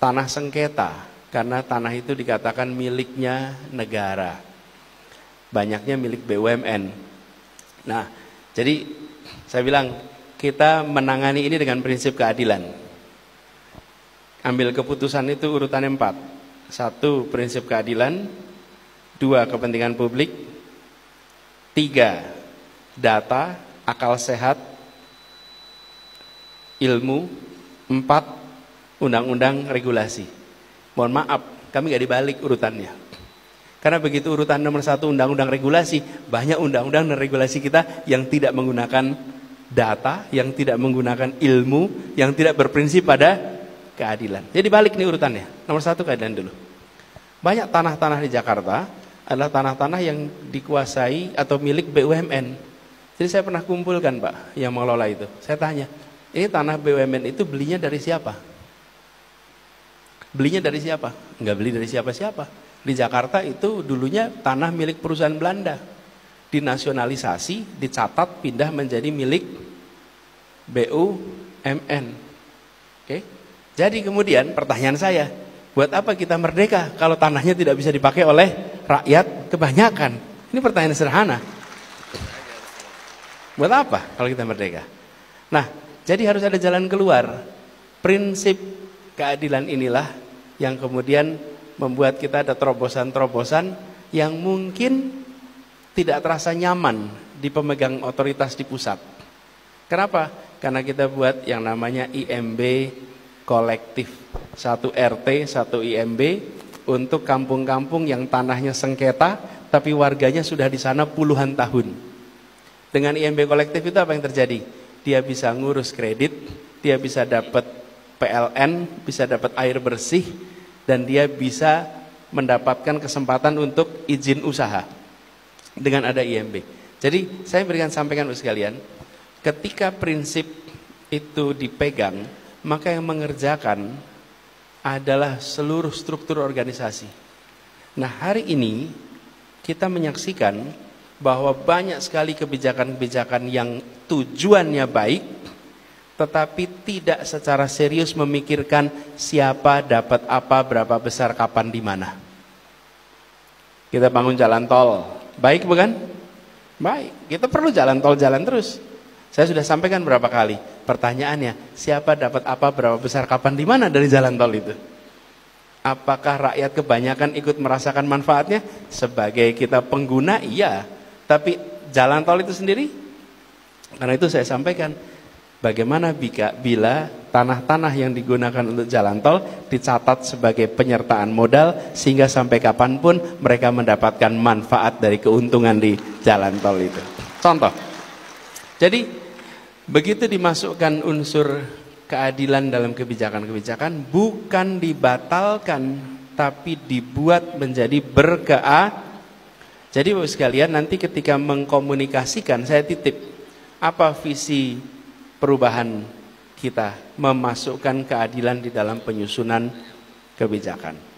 tanah sengketa, karena tanah itu dikatakan miliknya negara, banyaknya milik BUMN. Nah, jadi saya bilang kita menangani ini dengan prinsip keadilan. Ambil keputusan itu urutannya 4. 1, prinsip keadilan. 2, kepentingan publik. 3, data, akal sehat, ilmu. 4, undang-undang regulasi. Mohon maaf, kami gak dibalik urutannya. Karena begitu urutan nomor 1 undang-undang regulasi, banyak undang-undang dan regulasi kita yang tidak menggunakan data, yang tidak menggunakan ilmu, yang tidak berprinsip pada keadilan. Jadi balik nih urutannya. Nomor 1 keadilan dulu. Banyak tanah-tanah di Jakarta adalah tanah-tanah yang dikuasai atau milik BUMN. Jadi saya pernah kumpulkan Pak yang mengelola itu. Saya tanya, ini tanah BUMN itu belinya dari siapa? Belinya dari siapa? Enggak beli dari siapa-siapa. Di Jakarta itu dulunya tanah milik perusahaan Belanda. Dinasionalisasi, dicatat, pindah menjadi milik BUMN. Oke? Jadi kemudian pertanyaan saya, buat apa kita merdeka kalau tanahnya tidak bisa dipakai oleh rakyat kebanyakan? Ini pertanyaan sederhana. Buat apa kalau kita merdeka? Nah, jadi harus ada jalan keluar. Prinsip keadilan inilah yang kemudian membuat kita ada terobosan-terobosan yang mungkin tidak terasa nyaman di pemegang otoritas di pusat. Kenapa? Karena kita buat yang namanya IMB kolektif. 1 RT, 1 IMB untuk kampung-kampung yang tanahnya sengketa tapi warganya sudah di sana puluhan tahun. Dengan IMB kolektif itu apa yang terjadi? Dia bisa ngurus kredit, dia bisa dapat PLN, bisa dapat air bersih, dan dia bisa mendapatkan kesempatan untuk izin usaha dengan ada IMB. Jadi saya berikan sampaikan untuk sekalian, ketika prinsip itu dipegang, maka yang mengerjakan adalah seluruh struktur organisasi. Nah, hari ini kita menyaksikan bahwa banyak sekali kebijakan-kebijakan yang tujuannya baik, tetapi tidak secara serius memikirkan siapa dapat apa, berapa besar, kapan, di mana. Kita bangun jalan tol, baik bukan? Baik, kita perlu jalan tol jalan terus. Saya sudah sampaikan berapa kali. Pertanyaannya, siapa dapat apa, berapa besar, kapan, di mana dari jalan tol itu? Apakah rakyat kebanyakan ikut merasakan manfaatnya? Sebagai kita pengguna, iya. Tapi jalan tol itu sendiri? Karena itu saya sampaikan, bagaimana bila tanah-tanah yang digunakan untuk jalan tol dicatat sebagai penyertaan modal sehingga sampai kapanpun mereka mendapatkan manfaat dari keuntungan di jalan tol itu. Contoh, jadi begitu dimasukkan unsur keadilan dalam kebijakan-kebijakan, bukan dibatalkan tapi dibuat menjadi Jadi Bapak sekalian, nanti ketika mengkomunikasikan, saya titip apa visi perubahan kita memasukkan keadilan di dalam penyusunan kebijakan.